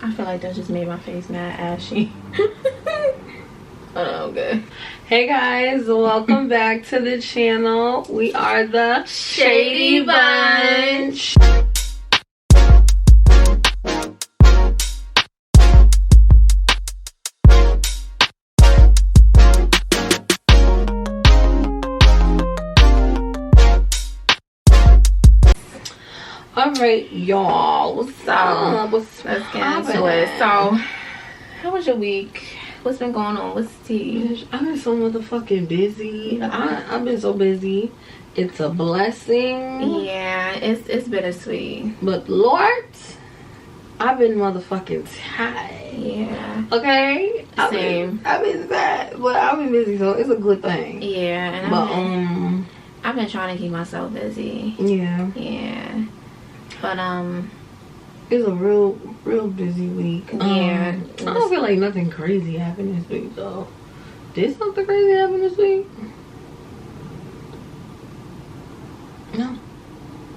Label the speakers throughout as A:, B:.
A: I feel like that just made my face mad ashy. Oh, good.
B: Hey guys, welcome back to the channel. We are the Shady Bunch. Alright, y'all. What's up?
A: Let's get into it. So, how was your week? What's been going on? What's the tea?
B: I've been so motherfucking busy. I've been so busy. It's a blessing.
A: Yeah, it's bittersweet.
B: But Lord, I've been motherfucking tired.
A: Yeah.
B: Okay?
A: Same.
B: I've been sad, but I've been busy, so it's a good thing.
A: Yeah, and I've been trying to keep myself busy.
B: Yeah.
A: Yeah. But
B: it's a real busy week.
A: Yeah.
B: I don't feel like nothing crazy happened this week though. Did something crazy happen this week? No.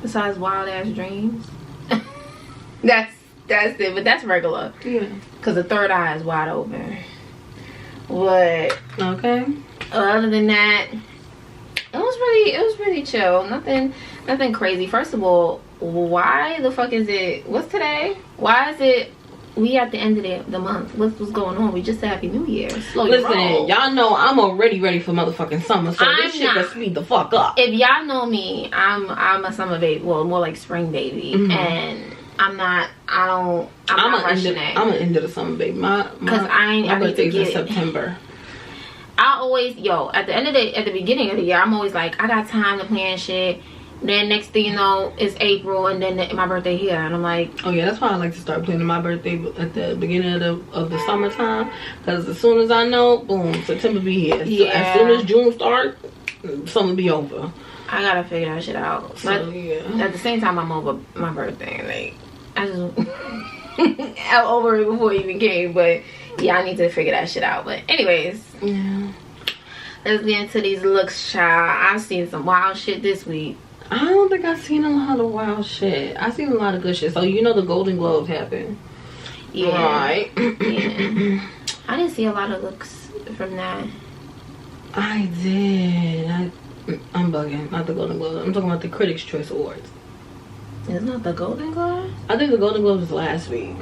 A: Besides wild ass dreams. that's it, but that's regular.
B: Yeah.
A: Cause the third eye is wide open. But
B: okay.
A: Other than that, it was pretty chill. Nothing crazy. First of all, why the fuck is it? What's today? Why is it? We at the end of the month. What's going on? We just said Happy New Year.
B: Listen, y'all know I'm already ready for motherfucking summer, so this shit can speed the fuck up.
A: If y'all know me, I'm a summer baby. Well, more like spring baby, and I'm not rushing it.
B: I'm an end of the summer baby. My birthday's in September.
A: I always at the beginning of the year, I'm always like, I got time to plan shit. Then next thing you know, it's April, and then my birthday here, and I'm like,
B: oh yeah, that's why I like to start planning my birthday at the beginning of the summertime, because as soon as I know, boom, September be here.
A: Yeah.
B: So as soon as June starts, summer be over.
A: I gotta figure that shit out.
B: So,
A: but
B: yeah.
A: At the same time, I'm over my birthday. Like, I just I'm over it before it even came. But yeah, I need to figure that shit out. But anyways,
B: yeah.
A: Let's get into these looks, child. I've seen some wild shit this week.
B: I don't think I've seen a lot of wild shit. I've seen a lot of good shit. So you know the Golden Globes happened.
A: Yeah.
B: Right.
A: Yeah. I didn't see a lot of looks from that.
B: I did. I'm bugging. Not the Golden Globes. I'm talking about the Critics' Choice Awards.
A: It's not the Golden Globes?
B: I think the Golden Globes was last week.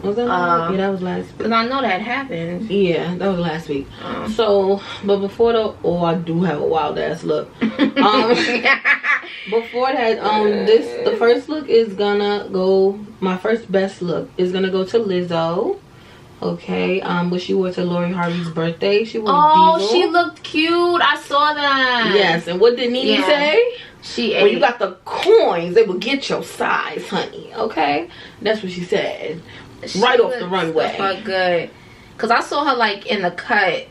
B: Was that last week? Yeah, that was last week.
A: Because I know that happened.
B: Yeah, that was last week. So, but before I do have a wild ass look. Before that, the first look is gonna go, my first best look is gonna go to Lizzo. Okay, what she wore to Lori Harvey's birthday. She wore Diesel.
A: She looked cute. I saw that.
B: Yes, and what did Nene say?
A: She
B: when you got the coins, they will get your size, honey. Okay, that's what she said. Right off the runway.
A: So good. Cause I saw her like in the cut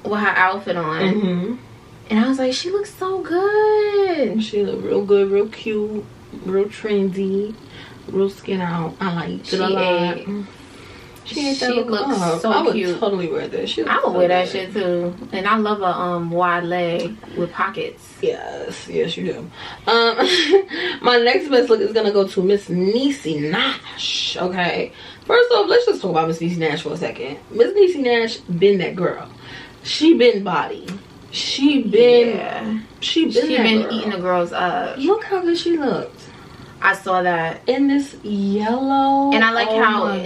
A: with her outfit on, and I was like, she looks so good.
B: She looked real good, real cute, real trendy, real skin out. I liked it a lot. She looks so cute. I would totally wear that.
A: I would wear that shit too. And I love a wide leg with pockets.
B: Yes, you do. My next best look is gonna go to Miss Niecy Nash. Okay. First off, let's just talk about Miss Niecy Nash for a second. Miss Niecy Nash been that girl. She been body. She been
A: eating the girls up.
B: Look how good she looked.
A: I saw that.
B: In this yellow.
A: And I like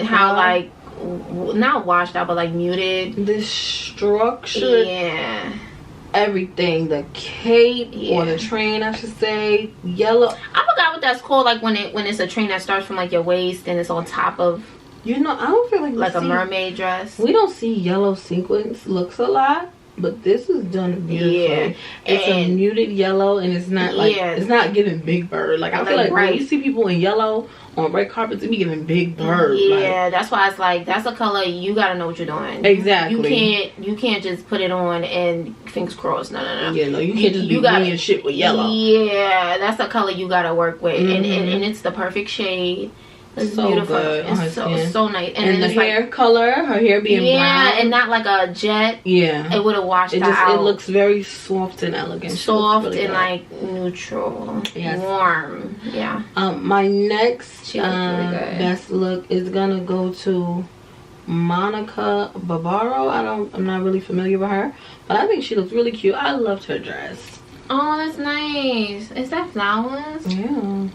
A: how like not washed out but like muted.
B: This structure.
A: Yeah.
B: Everything, the cape or the train, I should say, yellow.
A: I forgot what that's called. Like when it's a train that starts from like your waist and it's on top of.
B: You know, I don't feel like
A: a mermaid dress.
B: We don't see yellow sequins looks a lot, but this is done beautifully. Yeah, it's a muted yellow, and it's not like it's not giving Big Bird. Like I feel like when you see people in yellow on red carpets, it be giving Big Bird.
A: Yeah, that's why it's like that's a color you gotta know what you're doing.
B: Exactly.
A: You can't just put it on and fingers crossed. No.
B: Yeah, no, you can't just be doing shit with yellow.
A: Yeah, that's a color you gotta work with, and it's the perfect shade. It's
B: so
A: beautiful.
B: good on her
A: It's
B: skin.
A: so nice.
B: And the hair color, her hair being brown.
A: and not like a jet.
B: Yeah.
A: It would have washed that out.
B: It looks very soft and elegant.
A: Soft
B: really
A: and
B: good.
A: like neutral.
B: Yes.
A: Warm. Yeah.
B: My next
A: Really good.
B: best look is gonna go to Monica Barbaro. I'm not really familiar with her, but I think she looks really cute. I loved her dress.
A: Oh, that's nice. Is that flowers?
B: Yeah.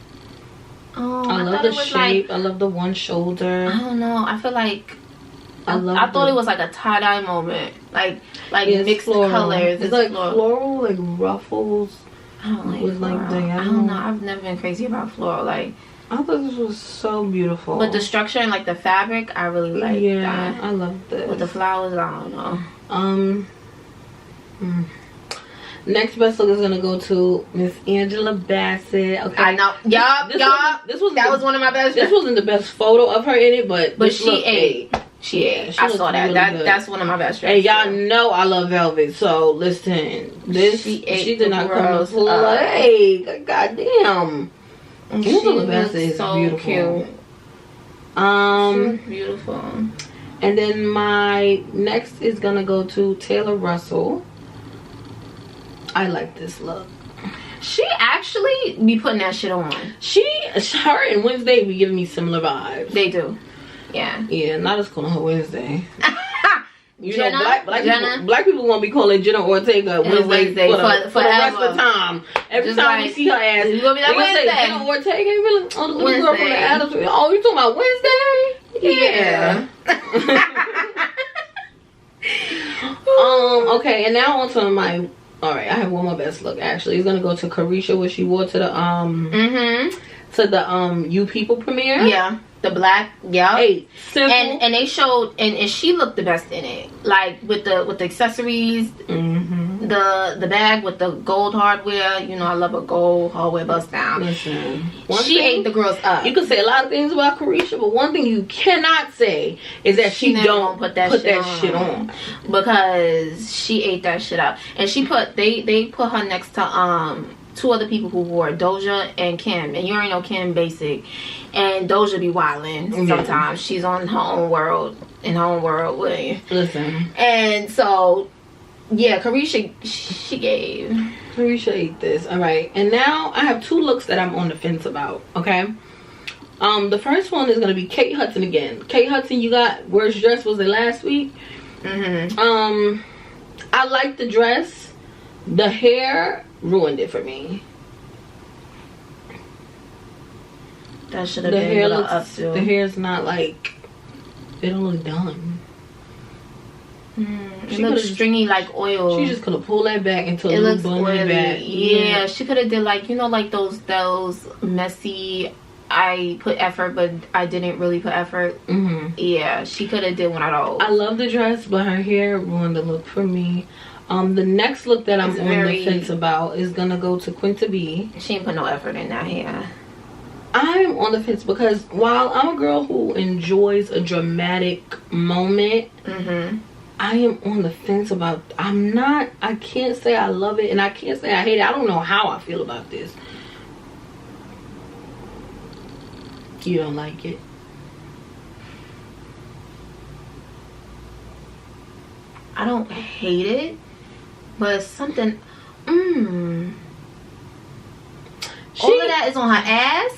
A: Oh,
B: I love the shape. I love the one shoulder.
A: I don't know. I feel like
B: I
A: thought it was like a tie-dye moment, like mixed
B: floral.
A: colors.
B: It's like floral, like ruffles.
A: I don't like
B: with
A: floral.
B: like diagonal.
A: I don't know. I've never been crazy about floral. Like,
B: I thought this was so beautiful.
A: but the structure and like the fabric, I really like.
B: Yeah,
A: that.
B: I love this.
A: With the flowers, I don't know.
B: Next best look is gonna go to Miss Angela Bassett. Okay,
A: I know. Yup. That was one of my best.
B: This wasn't the best photo of her in it, but
A: she ate. She ate. I saw that.
B: Really
A: That's one of my best.
B: And y'all know I love velvet, so listen. She did not come to play. Goddamn. Angela Bassett is so beautiful. Cute.
A: She's beautiful.
B: And then my next is gonna go to Taylor Russell. I like this look.
A: She actually be putting that shit on.
B: Her and Wednesday be giving me similar vibes.
A: They do. Yeah.
B: Yeah, not as cool on her Wednesday. You
A: Jenna,
B: know, black people won't be calling Jenna Ortega Wednesday for the rest of the time. Every
A: just
B: time we see her ass,
A: you gonna be like,
B: Wednesday. Say Jenna Ortega, you be like, oh, the little girl from the Adams. Oh, you talking about Wednesday?
A: Yeah.
B: Okay, and now on to my. All right, I have one more best look. Actually, it's gonna go to Carisha, what she wore to the You People premiere.
A: Yeah. The black, yeah,
B: simple.
A: And they showed, and she looked the best in it, like with the accessories, the bag with the gold hardware. You know, I love a gold hardware bust down.
B: Listen,
A: she ate the girls up.
B: You can say a lot of things about Carisha, but one thing you cannot say is that she don't put that shit on because
A: she ate that shit up, and they put her next to two other people who wore it, Doja and Kim, and you already know Kim basic, and Doja be wildin' sometimes. She's on her own world, with you.
B: Listen,
A: and so yeah, Carisha
B: ate this. All right, and now I have two looks that I'm on the fence about. Okay, the first one is gonna be Kate Hudson again. Kate Hudson, you got worst dress was it last week? I like the dress. The hair ruined it for me.
A: That should have been hair looks,
B: the hair's not like, it don't look done.
A: It looks stringy like oil.
B: She just could have pulled that back into a little bun back.
A: Yeah, she could have did like, you know, like those messy, I put effort but I didn't really put effort. Yeah, she could have did one of those.
B: I love the dress, but her hair ruined the look for me. The next look that I'm on the fence about is gonna go to Quinta B.
A: She ain't put no effort in that hair.
B: I'm on the fence because while I'm a girl who enjoys a dramatic moment, I am on the fence about. I can't say I love it and I can't say I hate it. I don't know how I feel about this. You don't like it?
A: I don't hate it, but it's something. All of that is on her ass.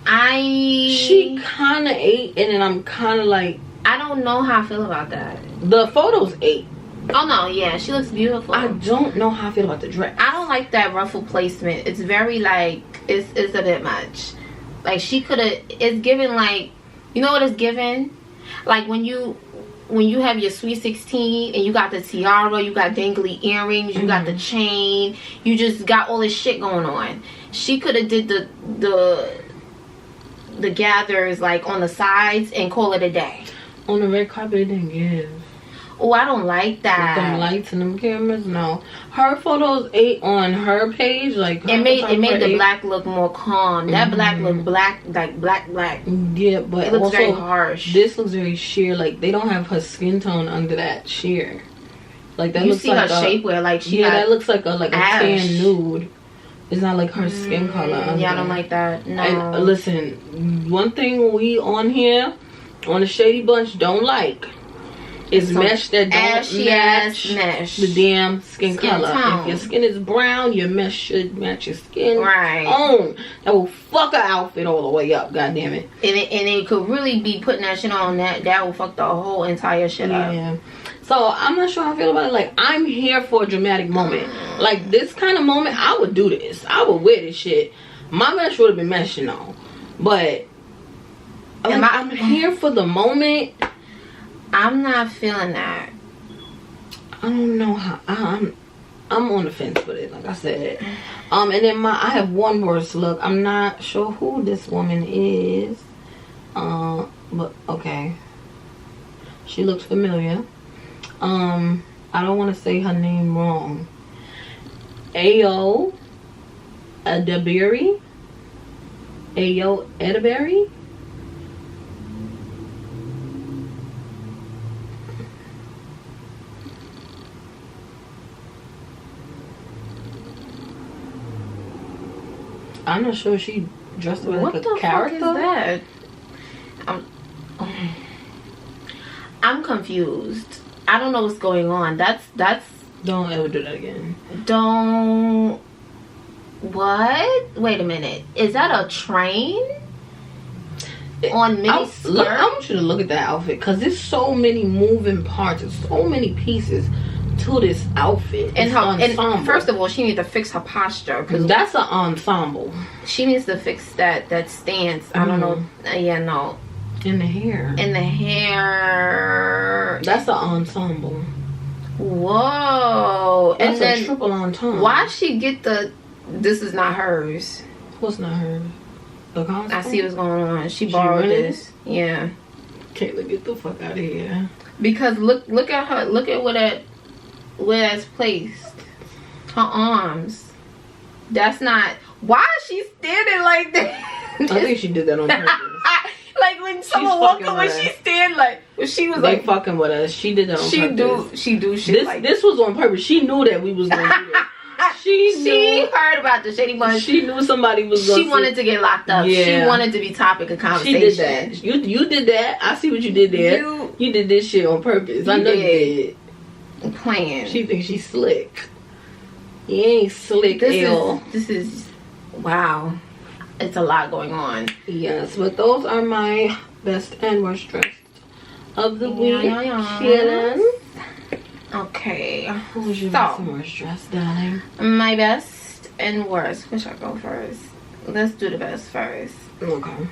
B: She kind of ate, and then I'm kind of like,
A: I don't know how I feel about that.
B: The photos ate.
A: Oh no, yeah, she looks beautiful.
B: I don't know how I feel about the dress.
A: I don't like that ruffle placement. It's very like it's a bit much. Like she could have. It's given like, you know what it's given? Like when you have your sweet 16 and you got the tiara, you got dangly earrings, you got the chain, you just got all this shit going on. She could have did the gathers like on the sides and call it a day.
B: On the red carpet, it didn't give.
A: Oh, I don't like that.
B: With them lights and them cameras, no. Her photos ate on her page, like
A: it made the black look more calm. That black look black, like black.
B: Yeah, but
A: it looks
B: also,
A: very harsh.
B: This looks very sheer. Like they don't have her skin tone under that sheer. Like that.
A: You
B: looks
A: see
B: like
A: her shapewear, like she
B: that looks like a tan nude. It's not like her skin color.
A: Yeah, I don't like that. No.
B: And listen, one thing we on here, on the Shady Bunch, don't like is mesh that don't match the damn skin color.
A: Tone.
B: If your skin is brown, your mesh should match your skin
A: right
B: tone. That will fuck an outfit all the way up. God damn it.
A: And it could really be putting that shit on that will fuck the whole entire shit up.
B: Yeah. So I'm not sure how I feel about it. Like, I'm here for a dramatic moment. Like, this kind of moment, I would do this. I would wear this shit. My mesh would have been meshing on. But I'm here for the moment.
A: I'm not feeling that.
B: I don't know how. I'm on the fence with it, like I said. And then I have one worse look. I'm not sure who this woman is. But okay. She looks familiar. I don't want to say her name wrong. Ayo Edaberry. Ayo Edaberry. I'm not sure she dressed like
A: what
B: a
A: the
B: character.
A: Fuck is that? I'm confused. I don't know what's going on. That's
B: Don't ever do that again.
A: Don't. What? Wait a minute. Is that a train? On mini skirt?
B: I want you to look at that outfit, because there's so many moving parts. There's so many pieces to this outfit.
A: And first of all, she needs to fix her posture,
B: because that's an ensemble.
A: She needs to fix that stance. I don't know. Yeah, no.
B: In the hair.
A: In the hair.
B: That's an ensemble.
A: Whoa.
B: That's
A: and then
B: a triple ensemble.
A: Why she get the? This is not hers.
B: What's not hers? The costume?
A: I see what's going on. She borrowed this. Yeah.
B: Kayla, get the fuck out of here.
A: Because look at her. Look at where that's placed. Her arms. That's not. Why is she standing like that?
B: I think she did that on purpose.
A: Like when someone walked up, when she stand like, when she was
B: they
A: like
B: fucking with us. She did that on purpose.
A: She do shit like
B: this was on purpose. She knew that we was gonna do this.
A: She heard about the Shady Bunch.
B: She knew somebody was gonna.
A: She wanted to get locked up. Yeah. She wanted to be topic of conversation.
B: She did that. You did that. I see what you did there. You did this shit on purpose. I know you did.
A: Playing.
B: She thinks she's slick. You ain't slick,
A: This is wow. It's a lot going on.
B: Yes, but those are my best and worst dressed of the week.
A: Okay.
B: Who was your best and worst dressed, darling?
A: My best and worst. Which I go first? Let's do the best first.
B: Okay.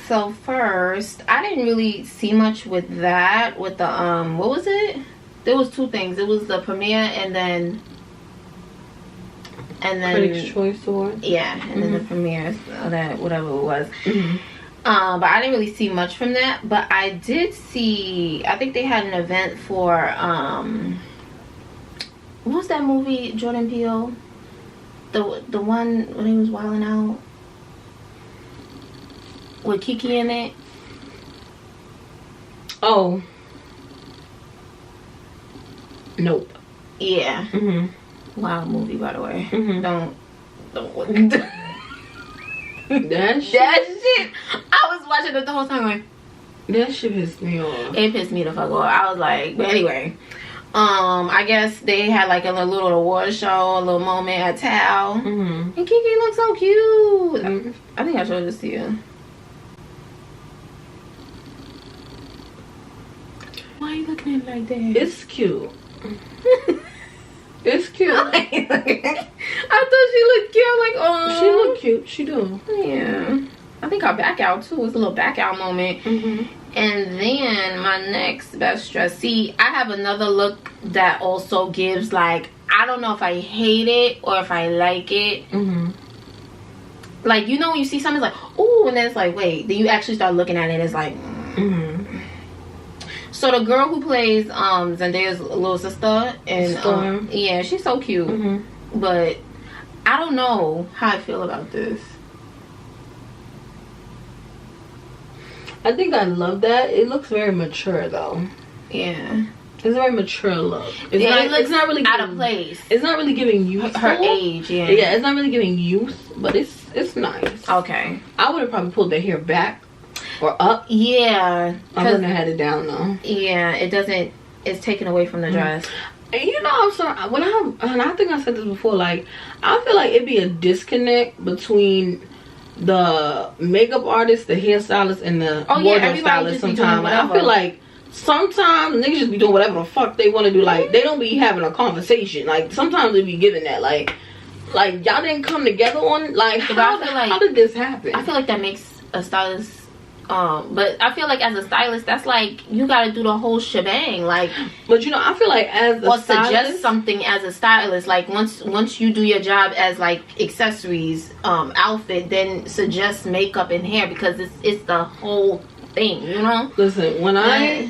A: So first, I didn't really see much with that. With the what was it? There was two things. It was the premiere and then
B: Critics' Choice Award.
A: Yeah, and then the premiere, that whatever it was. But I didn't really see much from that. But I did see. I think they had an event for what was that movie? Jordan Peele, the one when he was wilding out with Kiki in it.
B: Oh. Nope.
A: Yeah. Wild movie, by the way. Don't that shit. I was watching it the whole time going,
B: that shit pissed me off.
A: It pissed me the fuck off. I was like, but anyway, I guess they had like a little award show, a little moment at Tao, and Kiki looks so cute. I think I showed this to you. Why are you looking at it like that?
B: It's cute. It's cute.
A: I thought she looked cute. I'm like, oh,
B: she looked cute. She do.
A: Yeah. I think our back out too. It was a little back out moment. And then my next best dress. See, I have another look that also gives like, I don't know if I hate it or if I like it. Like, you know when you see something, it's like, ooh, and then it's like, wait. Then you actually start looking at it, it's like, So the girl who plays Zendaya's little sister, and yeah, she's so cute. But I don't know how I feel about this.
B: I think I love that. It looks very mature though.
A: Yeah.
B: It's a very mature look.
A: It's
B: not really
A: out of place.
B: It's not really giving youth.
A: Her age, yeah.
B: Yeah, it's not really giving youth, but it's nice.
A: Okay.
B: I would have probably pulled the hair back or up.
A: Yeah.
B: I wouldn't have had it down though.
A: Yeah, it doesn't. It's taken away from the dress.
B: And you know, I'm sorry. And I think I said this before. Like, I feel like it'd be a disconnect between the makeup artist, the hairstylist, and the wardrobe stylist. Sometimes I feel like sometimes niggas just be doing whatever the fuck they want to do. Like, they don't be having a conversation. Like, sometimes they be giving that. Like y'all didn't come together on. Like, how did this happen?
A: I feel like that makes a stylist. But I feel like as a stylist, that's like you gotta do the whole shebang. Like,
B: but you know, I feel like as a stylist,
A: suggest something as a stylist. Like once you do your job as like accessories, outfit, then suggest makeup and hair, because it's the whole thing. You know.
B: Listen, when I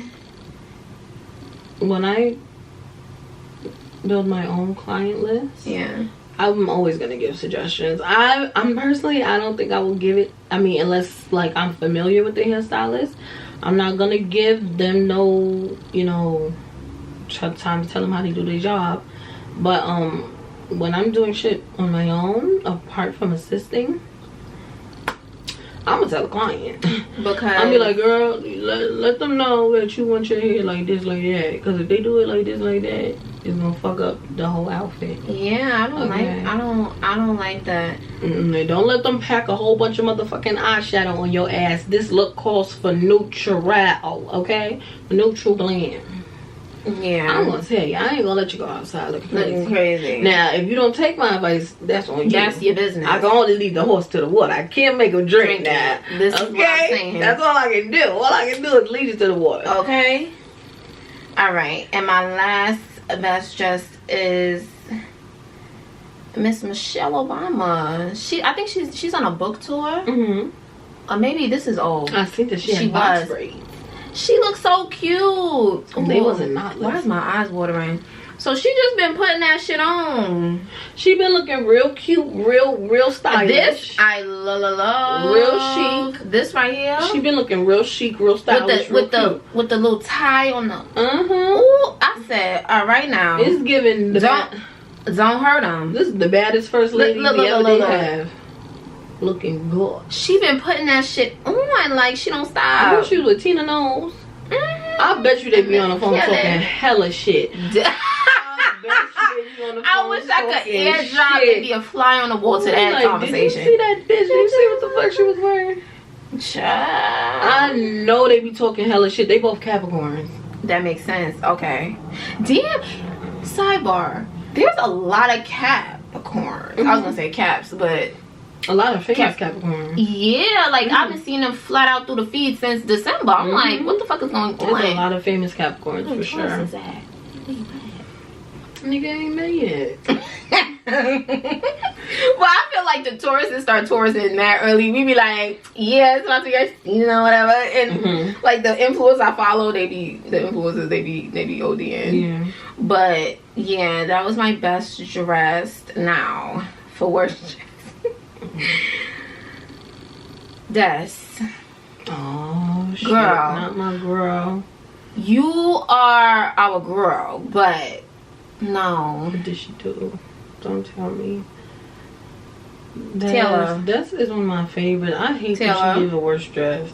B: build my own client list,
A: yeah,
B: I'm always gonna give suggestions. I'm personally, I don't think I will give it. I mean, unless like I'm familiar with the hairstylist, I'm not gonna give them no, you know, time to tell them how to do their job. But when I'm doing shit on my own, apart from assisting, I'm gonna tell the client.
A: Because
B: I'll be like, girl, let them know that you want your hair like this, like that. Because if they do it like this, like that, it's gonna fuck up the whole outfit.
A: Yeah, I don't like that.
B: Don't let them pack a whole bunch of motherfucking eyeshadow on your ass. This look calls for neutral, okay? Neutral glam.
A: Yeah,
B: I'm gonna tell you, I ain't gonna let you go outside looking
A: crazy.
B: Now, if you don't take my advice, that's on you.
A: That's your business.
B: I can only lead the horse to the water. I can't make him drink now.
A: This is what I'm saying.
B: That's all I can do. All I can do is lead you to the water.
A: Okay. All right. And my last best dress is Miss Michelle Obama. I think she's on a book tour. Maybe this is old.
B: I think that she had box braids.
A: She looks so cute.
B: They wasn't not.
A: Why is my eyes watering? So she just been putting that shit on.
B: She been looking real cute, real stylish.
A: This I love.
B: Real chic.
A: This right here.
B: She been looking real chic, real stylish,
A: with the little tie on the.
B: Ooh,
A: I said, all right now.
B: It's giving the
A: don't hurt them.
B: This is the baddest first lady we ever have. Looking good.
A: She been putting that shit on like she don't stop.
B: I wish she was with Tina Knowles. I bet you they be on the phone talking hella shit.
A: I wish I could airdrop and be a fly on the wall to that conversation.
B: Did you see that bitch? Did you see what the fuck she was wearing?
A: Child.
B: I know they be talking hella shit. They both Capricorns.
A: That makes sense. Okay. Damn. Sidebar. There's a lot of Capricorns. I was gonna say Caps, but
B: a lot of famous Capricorns.
A: Yeah, like I've been seeing them flat out through the feed since December. I'm like, what the fuck is going on?
B: There's a lot of famous Capricorns for sure.
A: Is that?
B: Nigga ain't made it.
A: Well, I feel like the tourists start touring that early. We be like, yeah, it's about to get, you know, whatever. And like the influencers I follow, they be ODing.
B: Yeah.
A: But yeah, that was my best dressed. Now for worst dress. Des.
B: Oh shit,
A: girl,
B: not my girl.
A: You are our girl, but no.
B: What did she do? Don't tell me.
A: Taylor.
B: That is one of my favorites. I hate
A: Taylor.
B: that she gave a worst dress.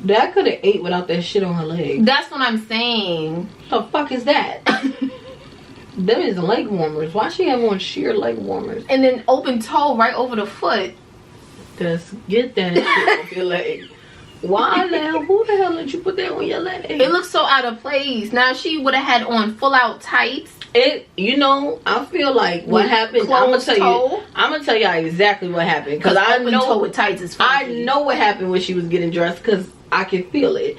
B: That could have ate without that shit on her leg.
A: That's what I'm saying.
B: The fuck is that? Them is leg warmers. Why she have on sheer leg warmers?
A: And then open toe right over the foot.
B: Just get that shit off your leg. Why the hell? Who the hell let you put that on your leg?
A: It looks so out of place. Now she would have had on full out tights.
B: You know, I feel like what happened. I'm gonna tell y'all exactly what happened, because I know
A: toe with tights is funky.
B: I know what happened when she was getting dressed, because I can feel it.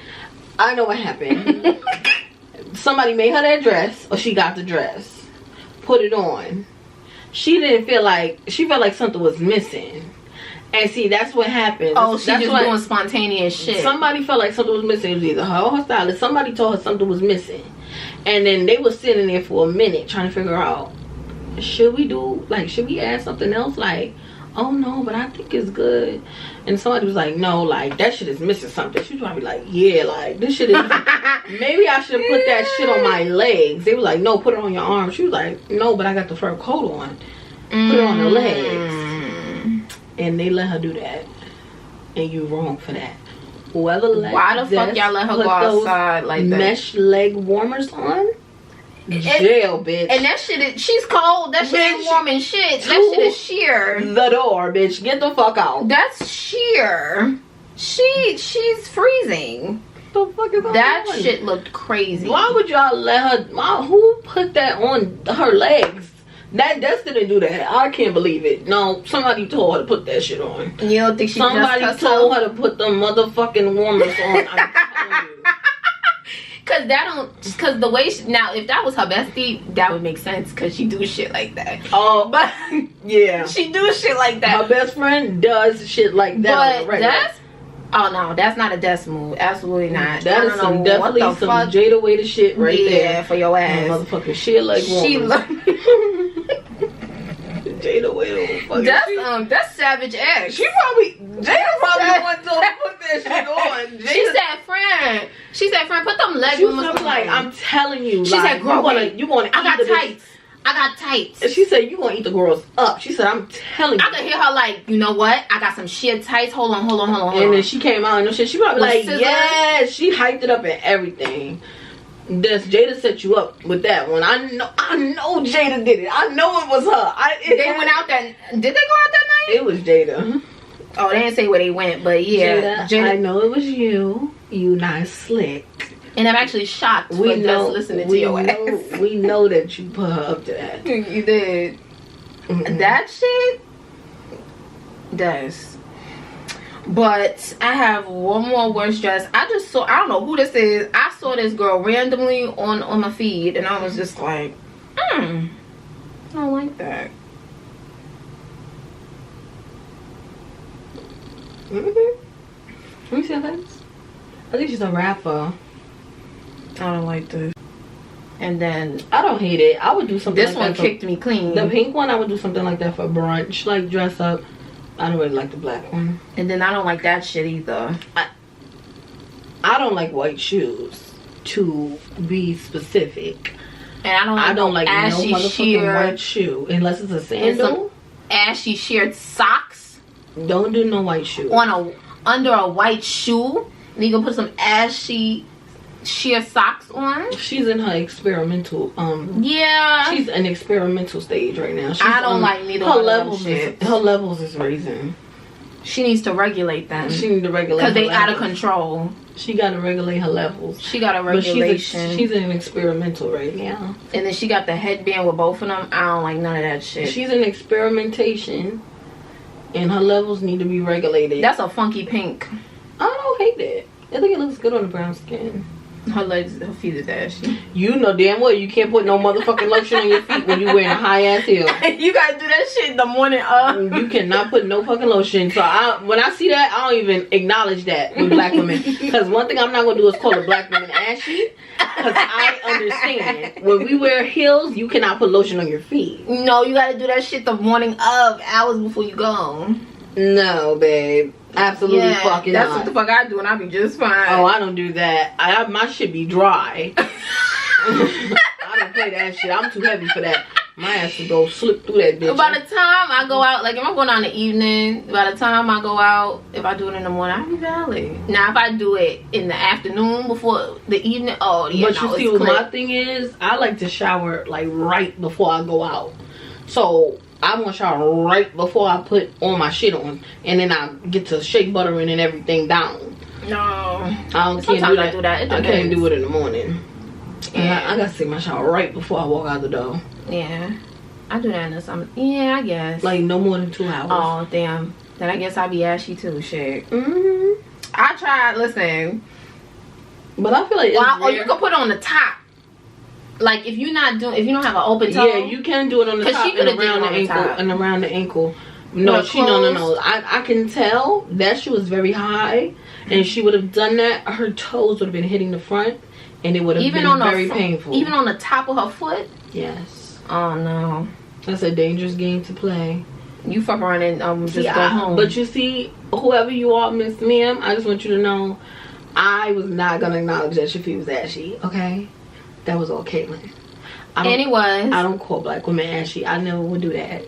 B: I know what happened. Somebody made her that dress, or she got the dress, put it on. She felt like something was missing. And see, that's what happened.
A: Oh, she just doing spontaneous shit.
B: Somebody felt like something was missing. It was either her or her stylist. Somebody told her something was missing. And then they were sitting there for a minute trying to figure out, should we add something else? Like, oh no, but I think it's good. And somebody was like, no, like that shit is missing something. She was probably like, yeah, like this shit is maybe I should have put that shit on my legs. They were like, no, put it on your arm. She was like, no, but I got the fur coat on. Put it on the legs. And they let her do that. And you wrong for that. Whoever
A: why the fuck y'all let her go outside like that?
B: Mesh leg warmers on? Jail, bitch.
A: And that shit is, she's cold. That shit ain't warm and shit. That shit is sheer.
B: The door, bitch. Get the fuck out.
A: That's sheer. She's freezing.
B: The fuck is
A: that shit looked crazy.
B: Why would y'all let her? Who put that on her legs? That didn't do that. I can't believe it. No, somebody told her to put that shit on.
A: You don't think
B: somebody told her to put the motherfucking warmers on? I'm telling you.
A: Cause the way now, if that was her bestie, that would make sense. Cause she do shit like that.
B: Oh,
A: but
B: yeah,
A: she do shit like that.
B: Her best friend does shit like that.
A: But that's no, that's not a death move. Absolutely not.
B: That is some definitely some Jada way to shit right there.
A: Yeah, for your ass.
B: Motherfucking shit like
A: she
B: Jada way.
A: That's savage ass.
B: Jada probably wanted to put that shit on.
A: She said, friend, put them legs
B: on. She was like, I'm telling you.
A: She said, girl, you wanna
B: I got tights. And she said, you gonna eat the girls up. She said, I'm telling you.
A: I could hear her like, you know what? I got some sheer tights. Hold on.
B: And then she came out and shit. She probably like, yes. She hyped it up and everything. Jada set you up with that one. I know Jada did it. I know it was her.
A: They went out that. Did they go out that night?
B: It was Jada.
A: Oh, they didn't say where they went, but yeah.
B: Jada, I know it was you. You nice slick.
A: And I'm actually shocked for just listening to your ass.
B: We know that you put her up to that.
A: You did. That shit does. But I have one more worst dress. I don't know who this is. I saw this girl randomly on my feed and I was just like, I don't like that.
B: Let me see her face. I think she's a rapper.
A: I don't like this. And then
B: I don't hate it. I would do something
A: this
B: like
A: one
B: that
A: kicked me clean.
B: The pink one, I would do something like that for brunch, like dress up. I don't really like the black one.
A: And then I don't like that shit either.
B: I don't like white shoes, to be specific.
A: And I don't like
B: no motherfucking white shoe unless it's a sandal.
A: Ashy sheared socks.
B: Don't do no white shoe
A: under a white shoe. And you can put some ashy sheer socks on.
B: She's in her experimental
A: yeah,
B: she's in experimental stage right now.
A: I don't like neither one of them shit.
B: Her levels is raising.
A: She needs to regulate them.
B: She needs to regulate
A: because they out of control.
B: She got to regulate her levels.
A: She got a regulation.
B: But she's in experimental right now.
A: And then she got the headband with both of them. I don't like none of that shit.
B: She's in experimentation and her levels need to be regulated.
A: That's a funky pink.
B: I don't hate it. I think it looks good on the brown skin.
A: Her legs, her feet is ashy.
B: You know damn well you can't put no motherfucking lotion on your feet when you wearing a high ass heel.
A: You gotta do that shit the morning of.
B: You cannot put no fucking lotion. So when I see that, I don't even acknowledge that with black women. Because one thing I'm not gonna do is call a black woman ashy. Because I understand when we wear heels, you cannot put lotion on your feet.
A: No, you gotta do that shit the morning of, hours before you go.
B: No, babe. Absolutely fucking
A: that's
B: not.
A: what the fuck I do and I be just fine.
B: Oh, I don't do that. My shit be dry. I don't play that shit. I'm too heavy for that. My ass to go slip through that bitch.
A: By the time I go out, like if I'm going out in the evening, by the time I go out, if I do it in the morning, I'll be valid. Now if I do it in the afternoon before the evening, oh yeah.
B: But you see what my thing is? I like to shower like right before I go out. So I want to shower right before I put all my shit on, and then I get to shake buttering and everything down.
A: No,
B: I can't do that.
A: I do that.
B: I can't do it in the morning.
A: Yeah.
B: I gotta take my shower right before I walk out the door.
A: Yeah, I do that in the summer. Yeah, I guess.
B: Like no more than 2 hours.
A: Oh damn. Then I guess I'll be ashy too. Shit. I tried. Listen.
B: But I feel like
A: or you can put it on the top. Like if you don't have an open toe.
B: Yeah, you can do it on the top and around the ankle and around the ankle. No, no. I can tell that she was very high, and she would have done that. Her toes would have been hitting the front, and it would have been very painful.
A: Even on the top of her foot.
B: Yes.
A: Oh no.
B: That's a dangerous game to play.
A: You fuck around and just go home.
B: But you see, whoever you are, Miss Ma'am, I just want you to know, I was not gonna acknowledge that your feet was ashy. Okay, that was all Caitlyn.
A: And it was.
B: I don't call black women ashy. I never would do that.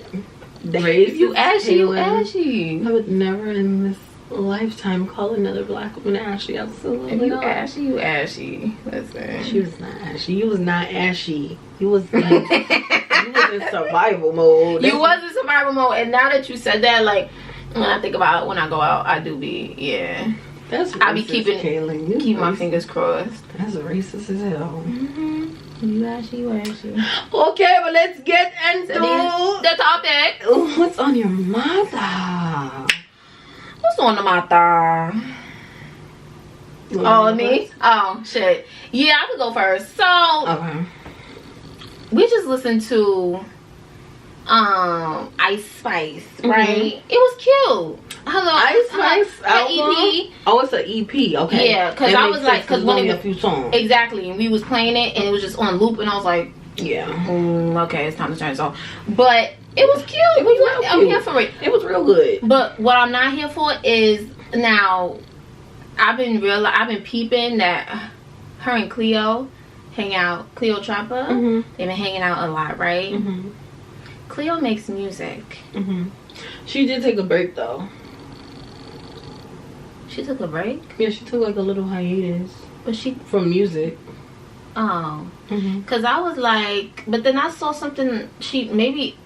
A: If you ashy, you ashy.
B: I would never in this lifetime call another black woman ashy. Absolutely.
A: If you ashy, you ashy. Listen.
B: She was not ashy. You was not ashy. You was like, you was in survival mode.
A: You was in survival mode, and now that you said that, like, when I think about it, when I go out, I do be, yeah.
B: That's racist,
A: I be keep my fingers crossed.
B: That's racist as hell.
A: You ashy, you ashy.
B: Okay, but let's get into
A: the topic.
B: What's on your mata?
A: What's on the mata? Oh, me? Oh, shit. Yeah, I could go first. So,
B: okay.
A: We just listened to Ice Spice, right? It was cute. Hello,
B: Ice Spice album?
A: EP.
B: Oh, it's an EP. Okay.
A: Yeah, because I was like, because when
B: only a few songs.
A: Exactly, and we was playing it, and it was just on loop, and I was like,
B: yeah,
A: okay, it's time to turn this off. But it was cute.
B: It was real cute.
A: I'm here for it.
B: It was real good.
A: But what I'm not here for is now. I've been peeping that her and Cleo hang out. Cleo Trapper. They've been hanging out a lot, right? Cleo makes music.
B: She did take a break though.
A: She took a break?
B: Yeah, she took like a little hiatus.
A: But
B: from music.
A: Oh. Because I was like, but then I saw something,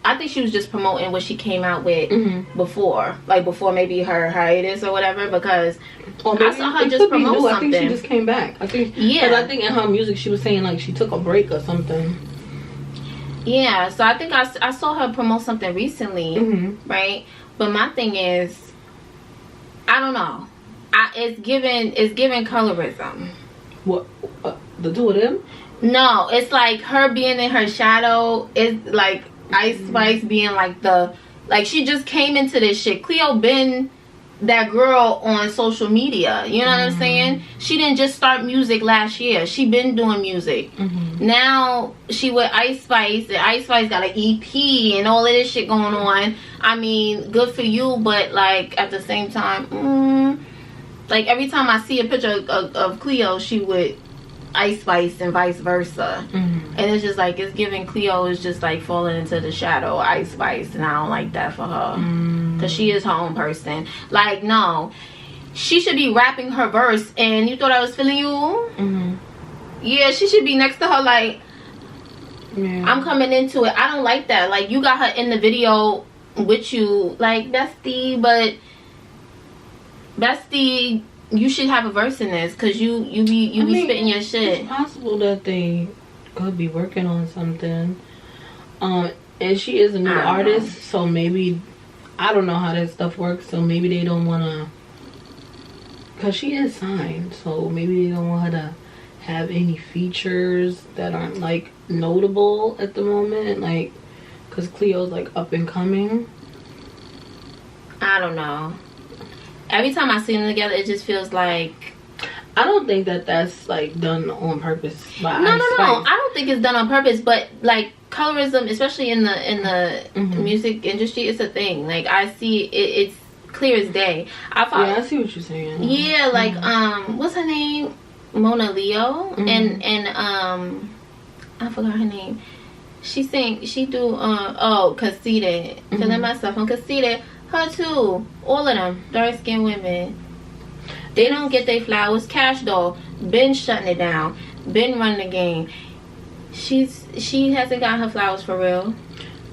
A: I think she was just promoting what she came out with before. Like before maybe her hiatus or whatever, because I saw her just promote something.
B: I think she just came back. I think, because I think in her music she was saying like she took a break or something.
A: Yeah, so I think I saw her promote something recently, right? But my thing is, I don't know. It's giving colorism.
B: What? The two of them?
A: No, it's like her being in her shadow. It's like Ice Spice being like she just came into this shit. Cleo been that girl on social media. You know what I'm saying? She didn't just start music last year. She been doing music. Now she with Ice Spice, and Ice Spice got an EP and all of this shit going on. I mean, good for you, but like at the same time, like every time I see a picture of Cleo, she would Ice Spice and vice versa. And it's just like, it's giving Cleo is just like falling into the shadow of Ice Spice, and I don't like that for her, because she is her own person. Like, no, she should be rapping her verse, and you thought I was feeling you? Yeah, she should be next to her like, I'm coming into it. I don't like that. Like, you got her in the video with you like bestie, but bestie, you should have a verse in this, because you be spitting your shit.
B: It's possible that they could be working on something. And she is a new artist, so maybe, I don't know how that stuff works, so maybe they don't want to, because she is signed, so maybe they don't want her to have any features that aren't like notable at the moment, like, because Cleo's like up and coming.
A: I don't know. Every time I see them together, it just feels like,
B: I don't think that that's like done on purpose by
A: no.
B: Ice Spice.
A: I don't think it's done on purpose, but like colorism, especially in the music industry, it's a thing. Like, I see it's clear as day.
B: I see what you're saying.
A: Yeah, like what's her name? Mona Leo, and I forgot her name. She do Conceited. Feeling myself on Conceited. Her too. All of them dark skinned women. They don't get their flowers. Cash Doll been shutting it down. Been running the game. She hasn't got her flowers for real.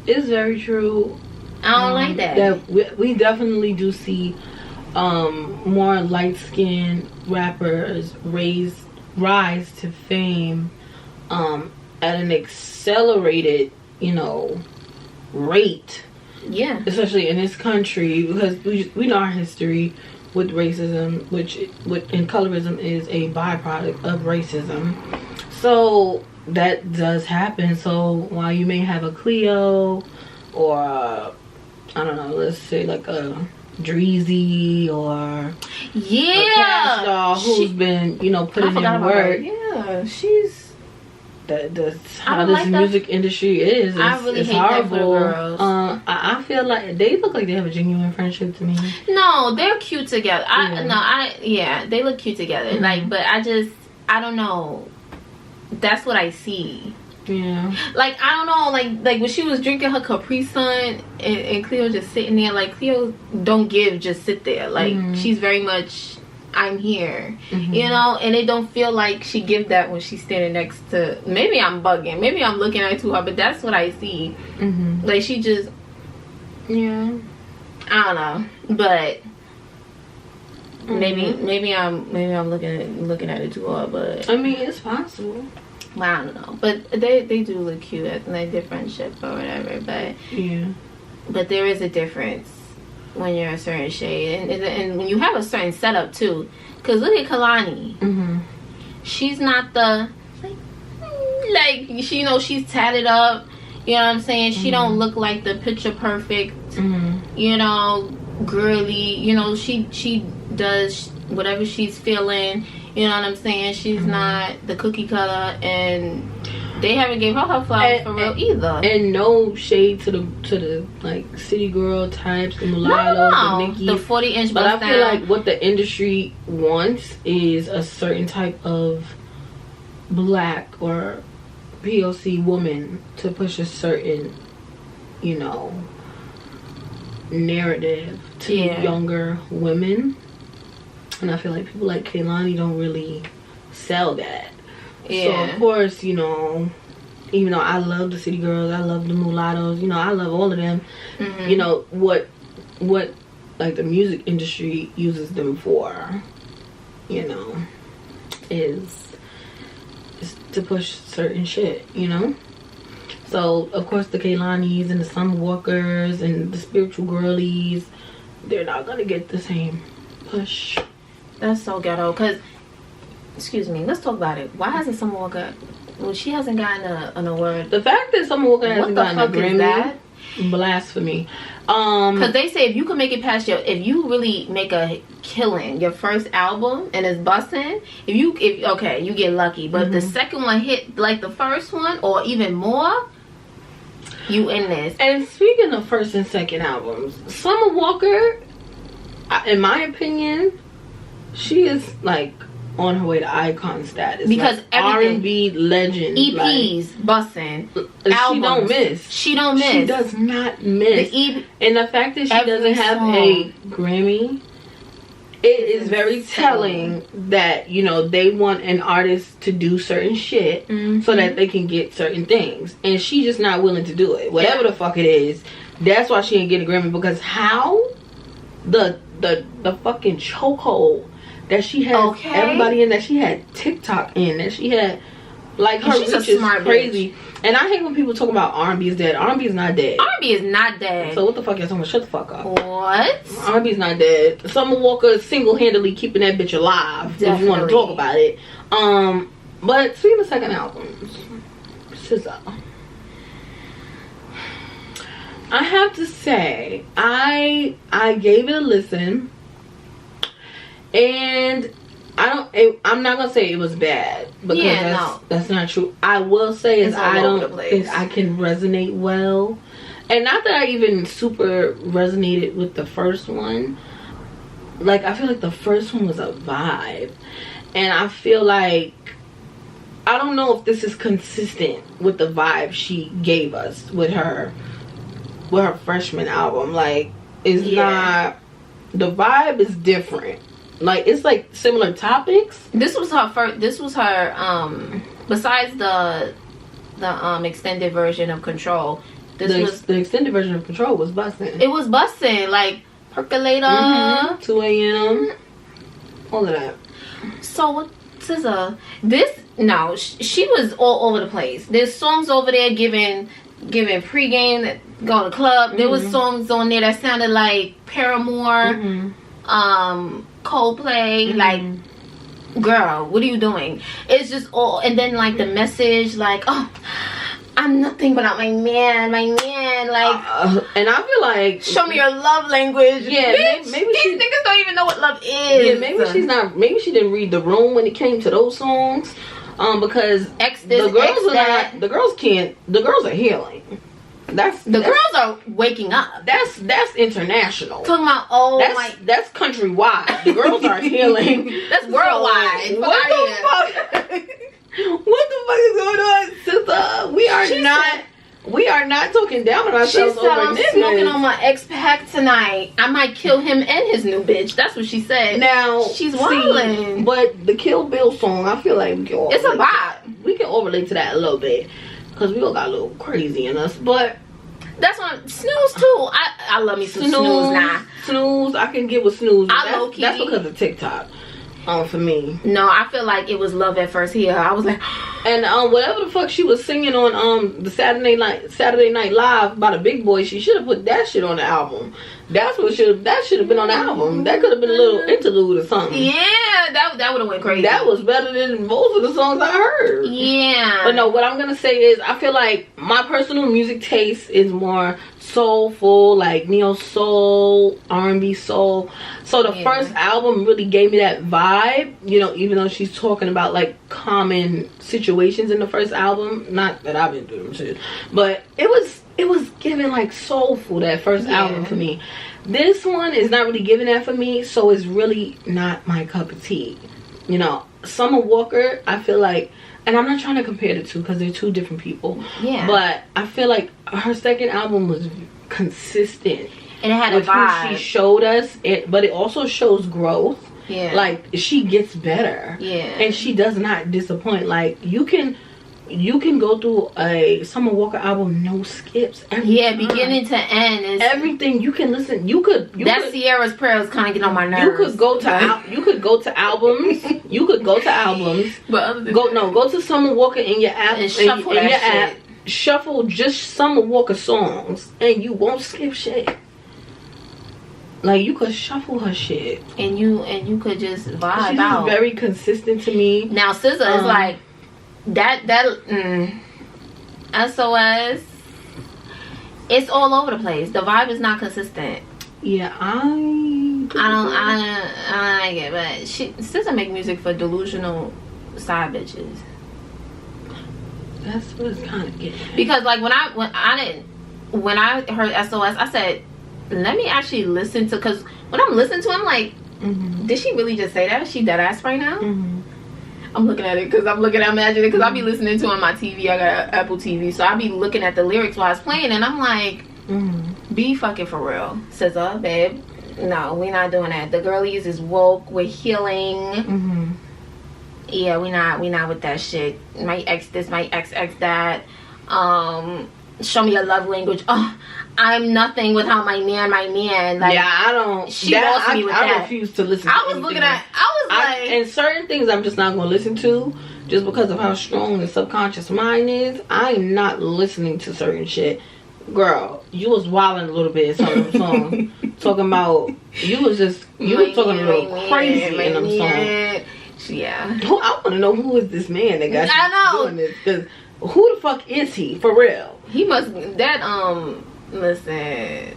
B: It's very true.
A: I don't like that.
B: That we definitely do see more light skinned rappers rise to fame at an accelerated, rate.
A: Yeah.
B: Especially in this country, because we know our history with racism, and colorism is a byproduct of racism. So that does happen. So while you may have a Cleo or I don't know, let's say like a Dreezy or a Cash Doll who's been, putting in work.
A: Yeah, she's
B: how this music industry is.
A: I really hate
B: horrible.
A: that for the girls.
B: I feel like they look like they have a genuine friendship to me.
A: No, they're cute together. They look cute together.
B: Mm-hmm.
A: Like, but I don't know. That's what I see.
B: Yeah.
A: Like, I don't know, like when she was drinking her Capri Sun and Cleo just sitting there, like, Cleo don't give, just sit there. Like, she's very much, I'm here, you know? And it don't feel like she give that when she's standing next to, maybe I'm bugging, maybe I'm looking at it too hard, but that's what I see. Like, she just, I don't know, but maybe I'm looking at it too hard, but
B: I mean, it's possible.
A: Well, I don't know, but they do look cute at like their friendship or whatever. But but there is a difference when you're a certain shade, and when you have a certain setup too. Cause look at Kalani, she's not the like she, you know, she's tatted up. You know what I'm saying? She don't look like the picture perfect, you know, girly. You know, she does whatever she's feeling. You know what I'm saying? She's not the cookie cutter, and they haven't gave her flowers for real either. And
B: no shade to the like city girl types, the mulattoes, the Nicki,
A: the 40-inch.
B: But I feel like what the industry wants is a certain type of black or POC woman to push a certain, you know, narrative to younger women. And I feel like people like Kehlani don't really sell that. So of course, you know, even though I love the city girls, I love the mulattoes, you know, I love all of them. You know, what like the music industry uses them for, you know, is to push certain shit, you know. So of course the Kehlanis and the Summer Walkers and the spiritual girlies, they're not gonna get the same push.
A: That's so ghetto. Cause, excuse me, let's talk about it. Why hasn't Summer Walker? Well, she hasn't gotten an award.
B: The fact that Summer Walker hasn't gotten a Grammy, blasphemy.
A: Cause they say if you can make it past if you really make a killing, your first album and it's busting, if you get lucky. But if the second one hit like the first one or even more, you in this.
B: And speaking of first and second albums, Summer Walker, in my opinion, she is like on her way to icon status
A: because
B: like R&B legend,
A: EPs, like, busting,
B: albums. She don't miss. She does not miss. And the fact that she doesn't have a Grammy, it is very telling that, you know, they want an artist to do certain shit so that they can get certain things, and she's just not willing to do it. Whatever the fuck it is, that's why she ain't get a Grammy. Because how the fucking chokehold that she had everybody in, that she had TikTok in, that she had, like, her reach is crazy. Bitch. And I hate when people talk about R&B is dead. R&B is not dead.
A: R&B is not dead.
B: So what the fuck y'all talking about? Shut the fuck up.
A: What?
B: R&B is not dead. Summer Walker is single-handedly keeping that bitch alive. Definitely. If you want to talk about it. But speaking of second albums, SZA, I have to say, I gave it a listen. And I'm not gonna say it was bad, because that's not true. I will say is I don't think I can resonate well, and not that I even super resonated with the first one. Like, I feel like the first one was a vibe, and I feel like, I don't know if this is consistent with the vibe she gave us with her freshman album. Like, it's not, the vibe is different. Like, it's like similar topics.
A: This was her first. This was her. Besides the extended version of Control,
B: the extended version of Control was busting.
A: It was busting, like Percolator,
B: 2 a.m. all of that.
A: So what SZA? She was all over the place. There's songs over there giving pregame, go to the club. There was songs on there that sounded like Paramore. Coldplay, like, girl, what are you doing? It's just all, and then like the message, like, oh, I'm nothing but my man, like,
B: and I feel like,
A: show me your love language.
B: Yeah,
A: bitch,
B: maybe
A: these niggas don't even know what love is.
B: Yeah, maybe she didn't read The Room when it came to those songs. Because
A: X this,
B: the girls
A: X
B: are
A: that.
B: not. The girls are healing.
A: Girls are waking up.
B: That's international.
A: Talking about
B: that's countrywide. The girls are healing.
A: That's worldwide.
B: So, what the fuck? What the fuck is going on, sister? We are not talking down on ourselves.
A: She said, I'm smoking on my ex-pack tonight. I might kill him and his new bitch. That's what she said.
B: Now,
A: she's wildin'.
B: But the Kill Bill song, I feel like
A: it's a vibe.
B: We can all relate to that a little bit. Because we all got a little crazy in us. But
A: that's one. Snooze, too. I love me some snooze now.
B: Snooze, I can get with snooze.
A: That's
B: because of TikTok. For me.
A: No, I feel like it was love at first here. I was like,
B: and whatever the fuck she was singing on the Saturday Night Live by the Big Boy, she should have put that shit on the album. That should have been on the album. That could have been a little interlude or something.
A: Yeah, that would have went crazy.
B: That was better than most of the songs I heard.
A: Yeah.
B: But no, what I'm gonna say is I feel like my personal music taste is more soulful, like neo soul, R&B soul. So the first album really gave me that vibe, you know, even though she's talking about like common situations in the first album. Not that I've been through them shit, but it was giving like soulful, that first album for me. This one is not really giving that for me, so it's really not my cup of tea. You know, Summer Walker, I feel like, and I'm not trying to compare the two because they're two different people. Yeah. But I feel like her second album was consistent.
A: And it had a vibe.
B: Who she showed us, but it also shows growth. Yeah. Like, she gets better. Yeah. And she does not disappoint. Like, you can go through a Summer Walker album, no skips.
A: Beginning to end is
B: everything. You can listen. That
A: Sierra's Prayer was kind of getting on my nerves.
B: You could go to albums. You could go to albums. But go to Summer Walker in your app and shuffle in your app. Shuffle just Summer Walker songs, and you won't skip shit. Like, you could shuffle her shit,
A: and you could just vibe
B: She's
A: out.
B: Very consistent to me.
A: Now SZA is like. SOS, it's all over the place. The vibe is not consistent.
B: Yeah, I
A: don't like it, but SZA make music for delusional side bitches.
B: That's what it's kind of getting at.
A: Because like when I heard SOS, I said, let me actually listen to, because when I'm listening to him, like, did she really just say that? Is she dead ass right now? I'm looking at it because I'm looking at imagining, because I'll be listening to it on my TV. I got Apple TV, so I'll be looking at the lyrics while it's playing, and I'm like, be fucking for real, SZA, babe. No, we're not doing that. The girlies is woke. We're healing. Yeah, we not with that shit. My ex this, my ex that. Show me your love language. Oh, I'm nothing without my man. Like,
B: yeah, I don't.
A: She lost me with that.
B: I refuse to listen. I was
A: like,
B: and certain things I'm just not gonna listen to, just because of how strong the subconscious mind is. I'm not listening to certain shit. Girl, you was wilding a little bit in some of them songs. Talking about you was talking a little crazy in them songs.
A: Yeah.
B: I want to know who is this man that got you doing this? Because who the fuck is he for real?
A: He must listen.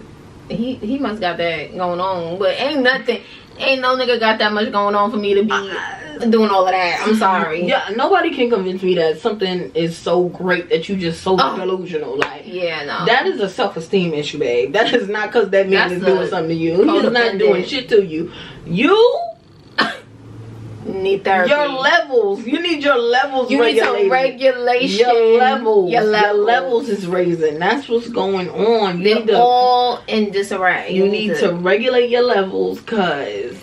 A: He must got that going on, but ain't no nigga got that much going on for me to be doing all of that. I'm sorry.
B: Yeah, nobody can convince me that something is so great that you just so delusional. Like,
A: yeah, no,
B: that is a self-esteem issue, babe. That is not because that man is doing something to you. He's not doing shit to you. You
A: need therapy.
B: You need your levels.
A: You need some regulation.
B: Your levels is raising. That's what's going on.
A: They're all in disarray.
B: You need to regulate your levels, cause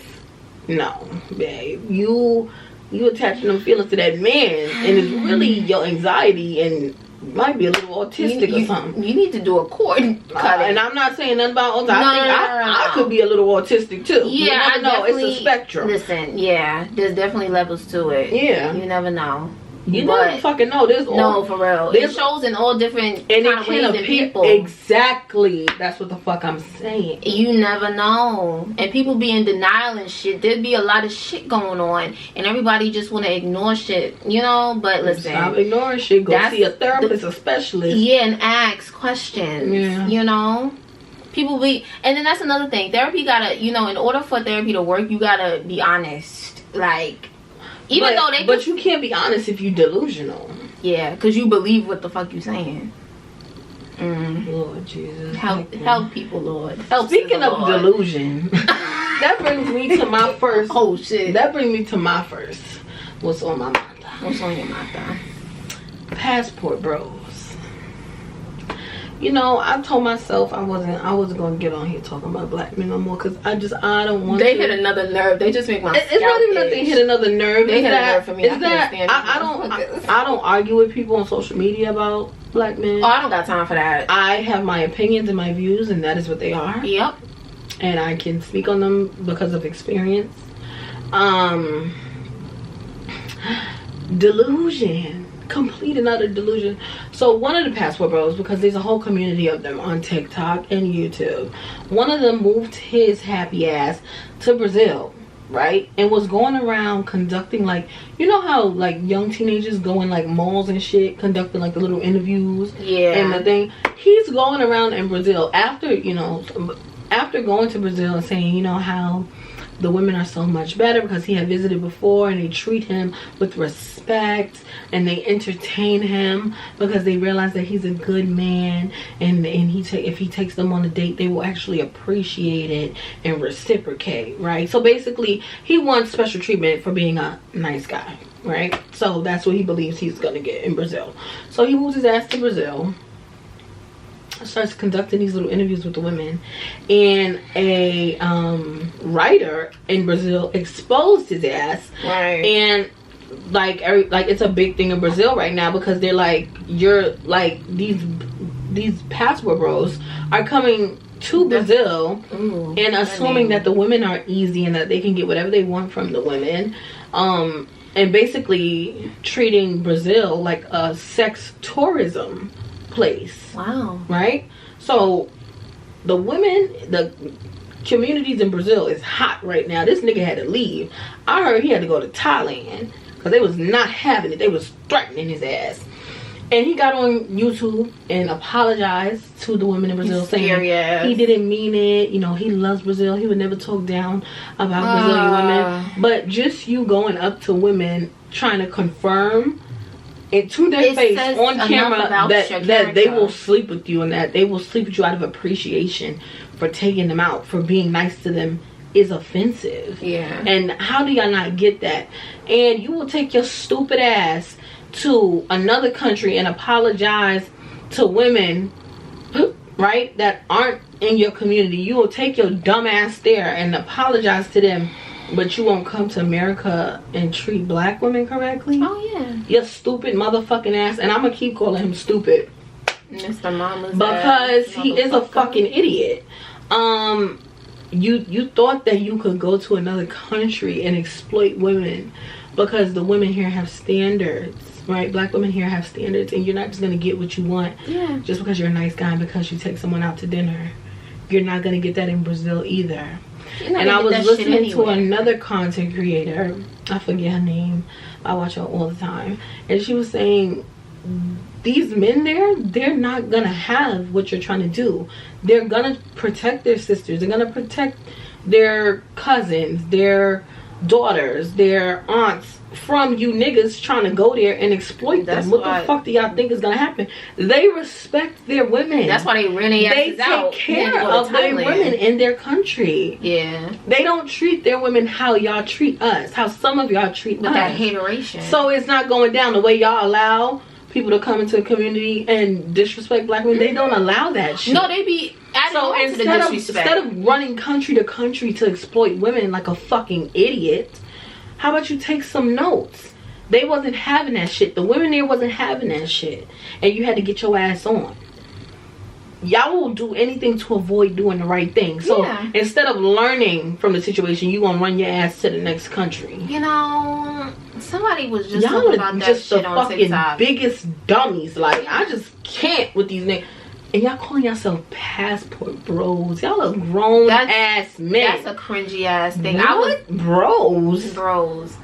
B: no, babe, you attaching them feelings to that man, and it's really your anxiety and might be a little autistic or something.
A: You need to do a cord cut.
B: And I'm not saying nothing about autism. I could be a little autistic too.
A: Yeah,
B: I know it's a spectrum.
A: Listen, yeah, there's definitely levels to it.
B: Yeah,
A: you never know.
B: You never fucking know.
A: No, for real. It shows in all different kind of ways in people.
B: Exactly. That's what the fuck I'm saying.
A: You never know. And people be in denial and shit. There'd be a lot of shit going on. And everybody just want to ignore shit. You know? But listen.
B: Stop ignoring shit. Go see a therapist, a specialist.
A: Yeah, and ask questions. Yeah. You know? People be... And then that's another thing. Therapy gotta... You know, in order for therapy to work, you gotta be honest. Like... Even though they,
B: but you can't be honest if you delusional.
A: Yeah, because you believe what the fuck you saying.
B: Lord Jesus,
A: help people, Lord. Help.
B: Speaking of Lord. Delusion, that brings me to my first.
A: Oh shit.
B: That brings me to my first. What's on my mind?
A: What's on your mind?
B: Passport bros. You know, I told myself I wasn't gonna get on here talking about black men no more because I don't want.
A: They hit another nerve. They just make my.
B: It's not even that they hit another nerve.
A: They hit a nerve for me.
B: I don't argue with people on social media about black men.
A: Oh, I don't got time for that.
B: I have my opinions and my views, and that is what they are.
A: Yep.
B: And I can speak on them because of experience. Delusion. Complete and utter delusion. So one of the passport bros, because there's a whole community of them on TikTok and YouTube, one of them moved his happy ass to Brazil, right? And was going around conducting, like, you know how like young teenagers go in like malls and shit, conducting like the little interviews.
A: Yeah.
B: And the thing, he's going around in Brazil after going to Brazil and saying, you know, how the women are so much better because he had visited before and they treat him with respect and they entertain him because they realize that he's a good man, and if he takes them on a date, they will actually appreciate it and reciprocate, right? So basically he wants special treatment for being a nice guy, right? So that's what he believes he's gonna get in Brazil. So he moves his ass to Brazil, starts conducting these little interviews with the women, and a writer in Brazil exposed his ass,
A: right?
B: And like it's a big thing in Brazil right now because they're like, you're like, these passport bros are coming to Brazil and assuming that the women are easy and that they can get whatever they want from the women, and basically treating Brazil like a sex tourism place.
A: Wow.
B: Right? So the women, the communities in Brazil is hot right now. This nigga had to leave. I heard he had to go to Thailand because they was not having it. They was threatening his ass. And he got on YouTube and apologized to the women in Brazil, saying he didn't mean it. You know, he loves Brazil. He would never talk down about Brazilian women. But just you going up to women trying to confirm it to their face on camera that they will sleep with you, and that they will sleep with you out of appreciation for taking them out, for being nice to them, is offensive.
A: Yeah.
B: And how do y'all not get that? And you will take your stupid ass to another country and apologize to women, right, that aren't in your community. You will take your dumb ass there and apologize to them, but you won't come to America and treat black women correctly?
A: Oh yeah.
B: Your stupid motherfucking ass. And I'm gonna keep calling him stupid,
A: Mr. Mama's
B: because he is a fucking idiot. You thought that you could go to another country and exploit women because the women here have standards, right? Black women here have standards, and you're not just gonna get what you want just because you're a nice guy and because you take someone out to dinner. You're not gonna get that in Brazil either. And I was listening to another content creator, I forget her name, I watch her all the time, and she was saying these men there, they're not gonna have what you're trying to do. They're gonna protect their sisters, they're gonna protect their cousins, their daughters, their aunts from you niggas trying to go there and exploit them. What the fuck do y'all think is gonna happen? They respect their women.
A: That's why they really
B: take care of their women in their country.
A: Yeah.
B: They don't treat their women how y'all treat us, how some of y'all treat us.
A: That hateration.
B: So it's not going down the way y'all allow people to come into a community and disrespect black women. They don't allow that shit.
A: No, they be adding on to the disrespect.
B: Instead of running country to country to exploit women like a fucking idiot, how about you take some notes? They wasn't having that shit. The women there wasn't having that shit. And you had to get your ass on. Y'all will do anything to avoid doing the right thing. So instead of learning from the situation, you gonna run your ass to the next country.
A: You know, somebody was just talking about that shit on TikTok. Y'all are just the fucking
B: biggest dummies. Like, I just can't with these niggas. And y'all calling yourself passport bros. Y'all are grown ass men.
A: That's a cringy ass thing.
B: What? Bros?
A: Bros.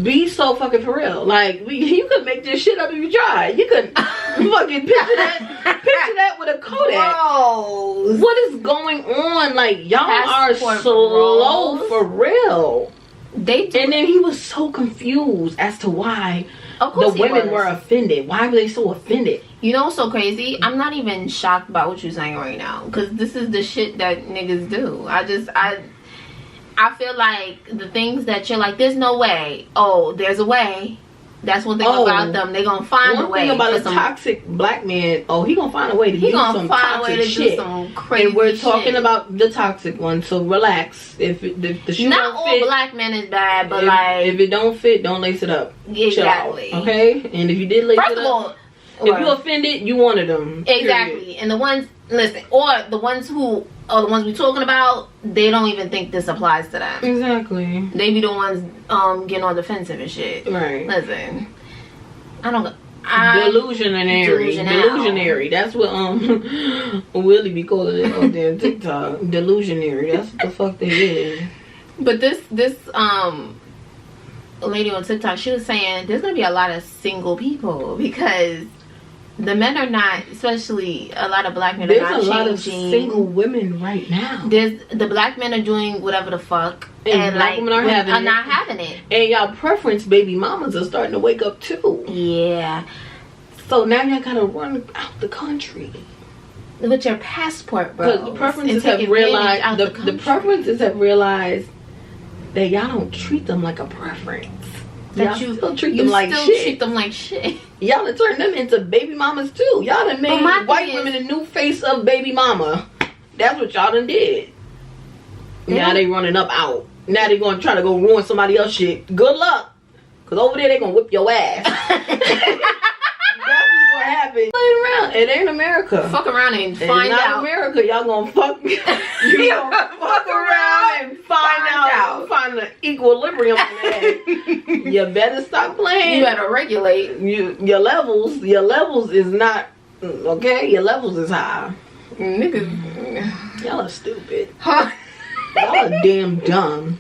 B: Be so fucking for real. Like, you could make this shit up if you try. You could fucking picture that with a Kodak.
A: Bros.
B: What is going on? Like, y'all are slow for real.
A: They do.
B: And then he was so confused as to why
A: Of
B: the
A: course he
B: women
A: was.
B: were offended. Why were they so offended?
A: You know what's so crazy? I'm not even shocked about what you're saying right now, because this is the shit that niggas do. I feel like the things that you're like, there's no way. Oh, there's a way. That's one thing about them. They gonna find a way.
B: One thing about a toxic black man, he gonna find a way to do some toxic shit.
A: Some crazy
B: and we're
A: shit.
B: talking about the toxic one, so relax. If the shoe
A: not
B: don't
A: all
B: fit,
A: black men is bad, but
B: if it don't fit, don't lace it up.
A: Exactly.
B: Chill out, okay? And if you did lace
A: First
B: it
A: of
B: up,
A: all,
B: if you offended, you wanted them.
A: Exactly.
B: Period.
A: And the ones, listen, or the ones who are the ones we talking about, they don't even think this applies to them.
B: Exactly.
A: They be the ones getting all defensive and shit.
B: Right.
A: Listen,
B: Delusionary. That's what Willie be calling it on there on TikTok. Delusionary. That's what the fuck they is.
A: But this lady on TikTok, she was saying there's gonna be a lot of single people because the men are not, especially a lot of black men,
B: there's
A: are not
B: a lot of
A: single
B: women right now.
A: The black men are doing whatever the fuck, and
B: black women are
A: not having it.
B: And y'all preference baby mamas are starting to wake up too.
A: Yeah.
B: So now y'all gotta run out the country
A: with your passport, bro.
B: Because the preferences have realized the preferences have realized that y'all don't treat them like a preference. Y'all still treat them like shit. Y'all done turned them into baby mamas too. Y'all done made white women a new face of baby mama. That's what y'all done did. Now they running up out. Now they gonna try to go ruin somebody else's shit. Good luck. Cause over there they gonna whip your ass. That's what's gonna happen. Around. It ain't America.
A: Fuck around and find out.
B: It's not America. Y'all gonna fuck. You gonna fuck around and find out. Find the equilibrium in there. You better stop playing.
A: You better regulate.
B: Your levels is not okay. Your levels is high.
A: Niggas,
B: y'all are stupid. Y'all are damn dumb.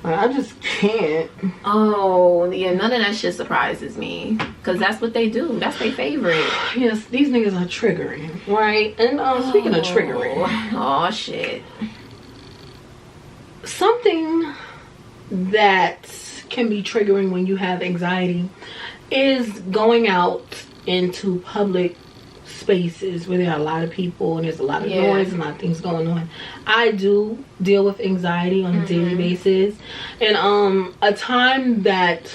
B: I just can't.
A: Oh, yeah, none of that shit surprises me. Because that's what they do. That's their favorite.
B: Yes, these niggas are triggering, right? And speaking of triggering.
A: Oh, shit.
B: Something that can be triggering when you have anxiety is going out into public spaces where there are a lot of people and there's a lot of noise and a lot of things going on. I do deal with anxiety on a daily basis, and a time that,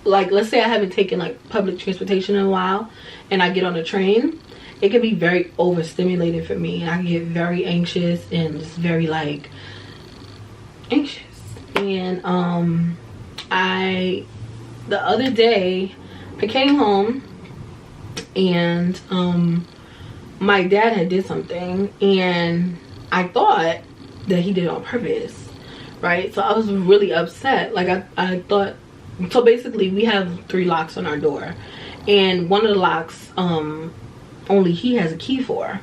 B: like, let's say I haven't taken like public transportation in a while and I get on a train, it can be very overstimulated for me. I can get very anxious and just very like anxious. And the other day I came home and my dad had did something and I thought that he did it on purpose, right? So I was really upset. Like I thought, so basically we have 3 locks on our door and one of the locks only he has a key for.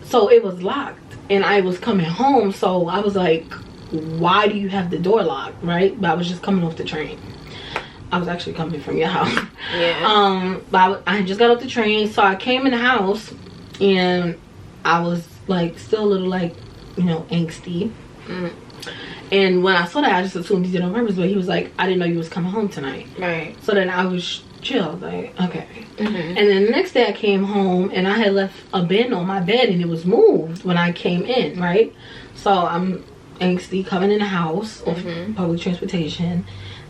B: So it was locked and I was coming home, so I was like, why do you have the door locked, right? But I was just coming off the train. I was actually coming from your house.
A: Yeah.
B: But I just got off the train, so I came in the house and I was like still a little like, you know, angsty. And when I saw that, I just assumed he did it on purpose, but he was like, I didn't know you was coming home tonight.
A: Right.
B: So then I was chill. I was like, okay. And then the next day I came home and I had left a bin on my bed and it was moved when I came in, right? So I'm angsty coming in the house off public transportation.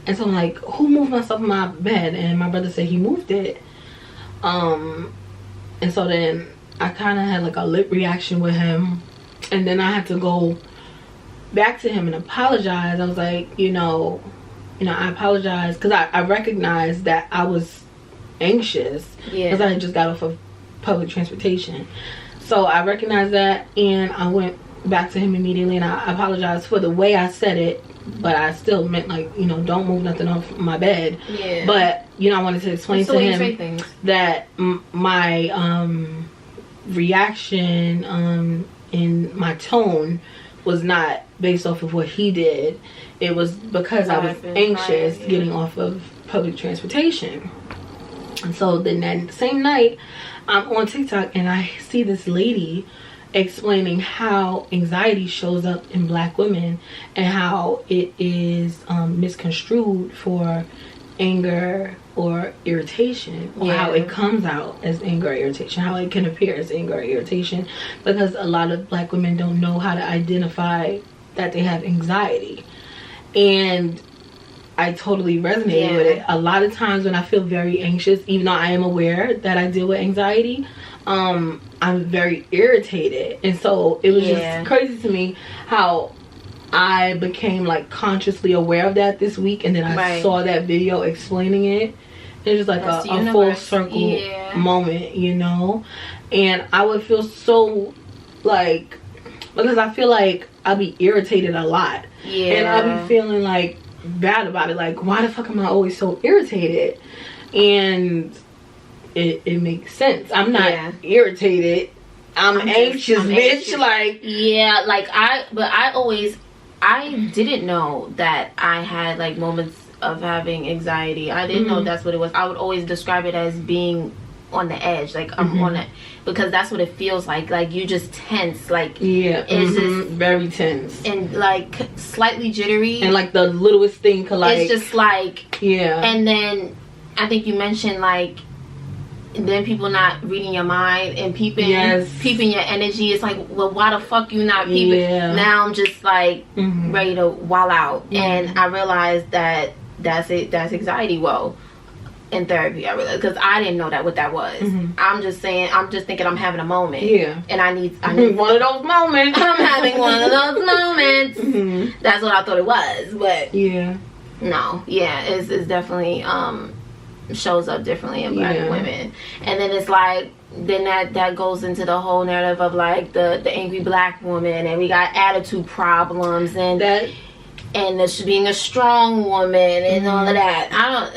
B: And so I'm like, who moved my stuff in my bed? And my brother said he moved it. And so then I kind of had like a lip reaction with him. And then I had to go back to him and apologize. I was like, you know, I apologize. Because I recognized that I was anxious. Because I had just got off of public transportation. So I recognized that. And I went back to him immediately. And I apologized for the way I said it. But I still meant, like, you know, don't move nothing off my bed. Yeah. But, you know, I wanted to explain to him that my reaction in my tone was not based off of what he did. It was because I was anxious getting off of public transportation. And so then that same night, I'm on TikTok and I see this lady explaining how anxiety shows up in Black women and how it is misconstrued for anger or irritation, or how it comes out as anger or irritation, how it can appear as anger or irritation, because a lot of Black women don't know how to identify that they have anxiety. And I totally resonated with it. A lot of times when I feel very anxious, even though I am aware that I deal with anxiety, I'm very irritated. And so it was just crazy to me how I became like consciously aware of that this week, and then I saw that video explaining it. It was like a full circle moment, you know? And I would feel so like, because I feel like I'll be irritated a lot. And I'll be feeling like bad about it. Like, why the fuck am I always so irritated? And it makes sense. I'm not irritated. I'm anxious, bitch. Like,
A: like I didn't know that I had like moments of having anxiety. I didn't know that's what it was. I would always describe it as being on the edge, like I'm on it, because that's what it feels like you just tense, like it's just
B: very tense
A: and like slightly jittery,
B: and like the littlest thing could like,
A: it's just like and then I think you mentioned like then people not reading your mind and peeping your energy. It's like, well, why the fuck you not peeping? Now I'm just like ready to wall out, and I realized that that's anxiety. Well, in therapy, I realized, because I didn't know what that was. I'm just thinking I'm having a moment, and I need
B: one of those moments.
A: I'm having one of those moments. That's what I thought it was, but no, it's definitely shows up differently in Black women. And then it's like, then that goes into the whole narrative of like the angry Black woman, and we got attitude problems, and this being a strong woman and all of that.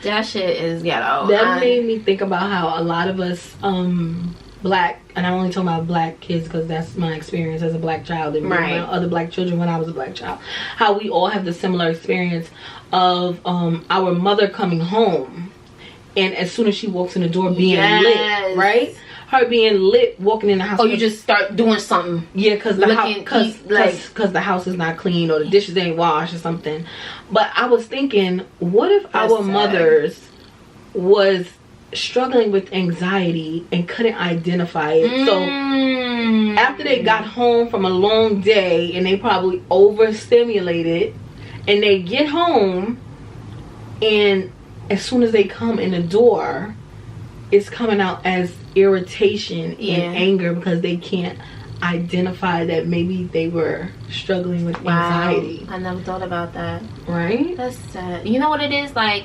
A: That shit is ghetto.
B: That made me think about how a lot of us Black, and I'm only talking about Black kids because that's my experience as a Black child and other Black children when I was a Black child, how we all have the similar experience of our mother coming home, and as soon as she walks in the door being lit, right? Her being lit, walking in the house.
A: Oh, you just start doing something.
B: Yeah, because the house is not clean, or the dishes ain't washed or something. But I was thinking, what if our mothers was struggling with anxiety and couldn't identify it? So after they got home from a long day and they probably overstimulated, and they get home, and as soon as they come in the door, it's coming out as irritation and anger, because they can't identify that maybe they were struggling with anxiety.
A: I never thought about that.
B: Right?
A: That's sad. You know what it is? Like,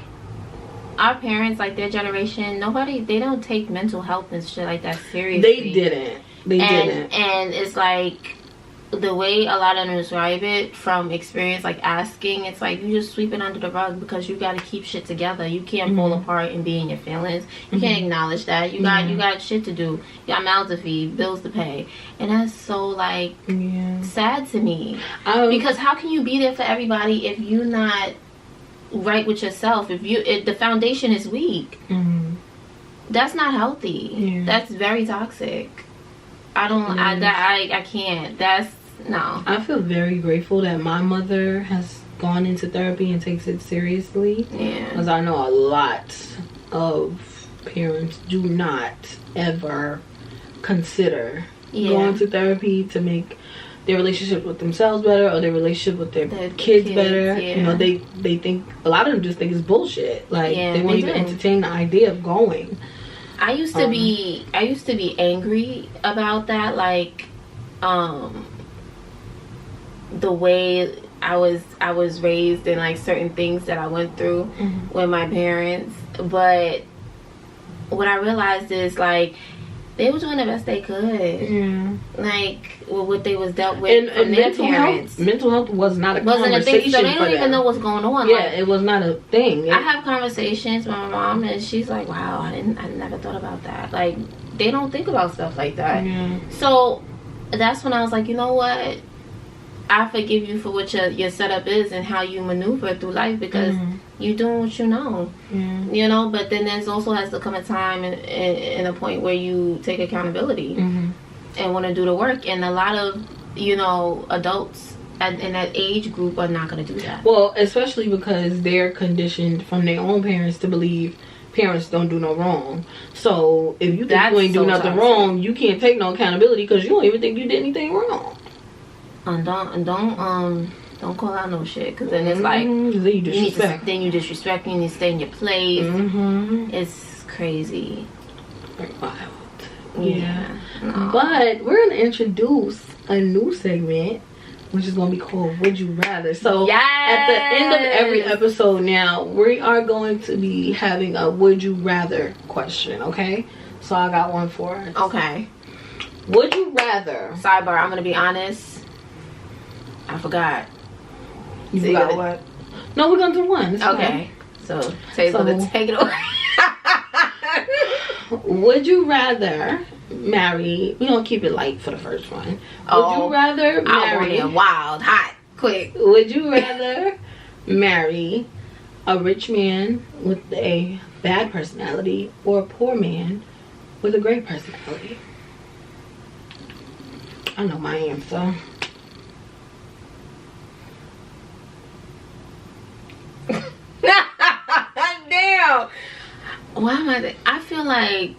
A: our parents, like their generation, they don't take mental health and shit like that seriously. They didn't. And it's like, the way a lot of them describe it from experience, like asking, it's like you just sweep it under the rug because you got to keep shit together. You can't fall apart and be in your feelings. You can't acknowledge that. You got shit to do. You got mouths to feed, bills to pay, and that's so like sad to me. Because how can you be there for everybody if you're not right with yourself? If the foundation is weak, that's not healthy. That's very toxic. I can't. No.
B: I feel very grateful that my mother has gone into therapy and takes it seriously. Because I know a lot of parents do not ever consider going to therapy to make their relationship with themselves better, or their relationship with their kids better. You know, they think, a lot of them just think it's bullshit. Like, they won't even entertain the idea of going.
A: I used to be angry about that, like the way I was raised, and like certain things that I went through with my parents. But what I realized is, like, they were doing the best they could, like with what they was dealt with from their parents.
B: Mental health was not a conversation.
A: So they don't even know what's going on.
B: Yeah, like, it was not a thing.
A: I have conversations with my mom, and she's like, "Wow, I never thought about that." Like, they don't think about stuff like that. So that's when I was like, you know what? I forgive you for what your setup is and how you maneuver through life, because you're doing what you know. You know, but then there's also has to come a time and a point where you take accountability. and want to do the work, and a lot of, you know, adults in that age group are not going to do that.
B: Well, especially because they're conditioned from their own parents to believe parents don't do no wrong. So if you think you ain't do nothing wrong, you can't take no accountability because you don't even think you did anything wrong.
A: And don't call out no shit, because then it's like,
B: then you disrespect.
A: Then you disrespect. You need to stay in your place. It's crazy.
B: Wild.
A: Yeah. No.
B: But we're gonna introduce a new segment, which is gonna be called Would You Rather. So at the end of every episode now, we are going to be having a Would You Rather question, okay? So I got one for us.
A: Okay.
B: Would you rather...
A: Sidebar, I'm gonna be honest, I forgot.
B: You forgot what? No, we're gonna do one. It's
A: okay. Fine. So Tay's gonna take it away.
B: Would you rather marry... We're gonna keep it light for the first one. Would you rather marry...
A: wild, hot, quick.
B: Would you rather marry a rich man with a bad personality or a poor man with a great personality? I know my answer.
A: Damn. Why am I? I feel like.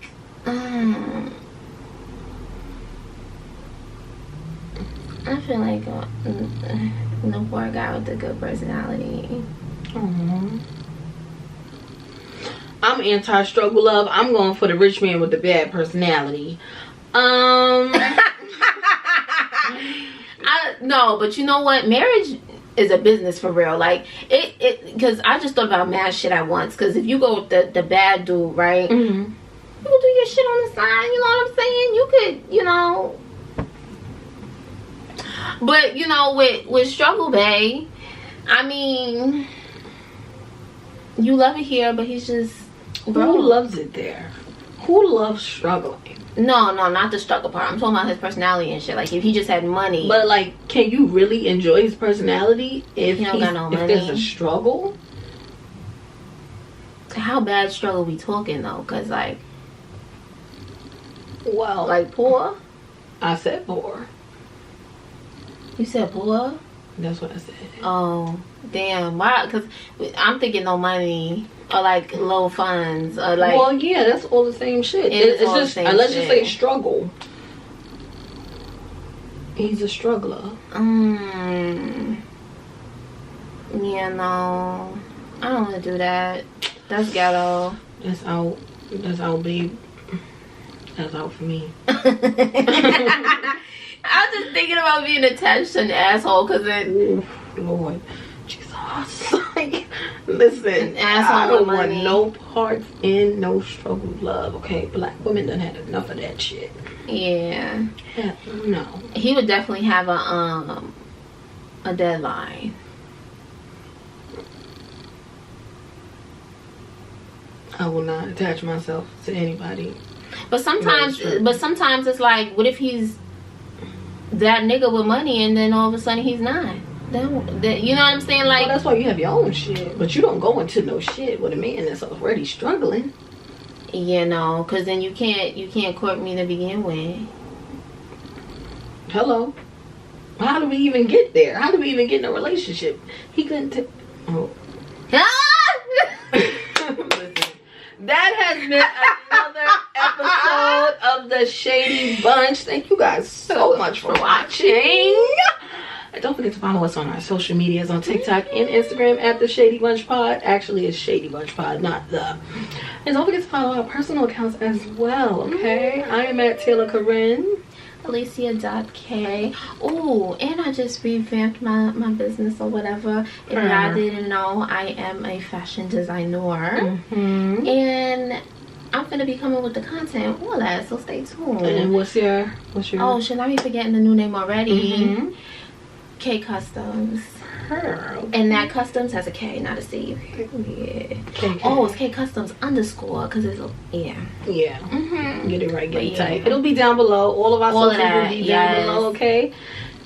A: I feel like no poor guy with a good personality.
B: I'm anti-struggle love. I'm going for the rich man with the bad personality.
A: No, but you know what? Marriage is a business for real. Like it because I just thought about mad shit at once. Because if you go with the bad dude, right? You can do your shit on the side. You know what I'm saying? You could, you know. But you know, with struggle bae, I mean, you love it here, but he's just. Bro.
B: Who loves it there? Who loves struggling?
A: No, not the struggle part. I'm talking about his personality and shit. Like, if he just had money.
B: But, like, can you really enjoy his personality if
A: he don't got no money?
B: If there's a struggle?
A: How bad struggle we talking, though? Because, like...
B: Well...
A: Like, poor?
B: I said poor.
A: You said poor?
B: That's what I said.
A: Oh, damn. Why? Because I'm thinking no money... Or like low funds, or like.
B: Well, yeah, that's all the same shit. It's just let's just say struggle. He's a struggler.
A: Yeah, no, I don't want to do that. That's ghetto.
B: That's out. That's out, babe. That's out for me.
A: I was just thinking about being attached to an asshole, cause it.
B: Ooh, Lord. Like, listen, I don't want no parts in no struggle love, okay? Black women done had enough of that shit.
A: Yeah.
B: No.
A: He would definitely have a deadline.
B: I will not attach myself to anybody.
A: But sometimes it's like, what if he's that nigga with money and then all of a sudden he's not? You know what I'm saying? Like,
B: well, that's why you have your own shit, but you don't go into no shit with a man that's already struggling.
A: You know, because then you can't court me to begin with.
B: Hello, how do we even get there? How do we even get in a relationship? He couldn't. Listen, that has been another episode of the Shady Bunch. Thank you guys so much for watching. And don't forget to follow us on our social medias on TikTok and Instagram at the Shady Bunch Pod. Actually, it's Shady Bunch Pod, not the. And don't forget to follow our personal accounts as well, okay? I am at Taylor Corinne.
A: Alicia.K. Oh, and I just revamped my business or whatever. If y'all didn't know, I am a fashion designer. And I'm gonna be coming with the content, all that, so stay tuned.
B: And what's your
A: Oh, should I be forgetting the new name already? K Customs. And that Customs has a K, not a C. Yeah. Oh, it's K Customs _ because it's a
B: yeah. Get it right, get it tight. It'll be down below. All of our socials will be down below, okay?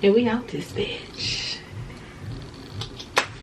B: And we out this bitch.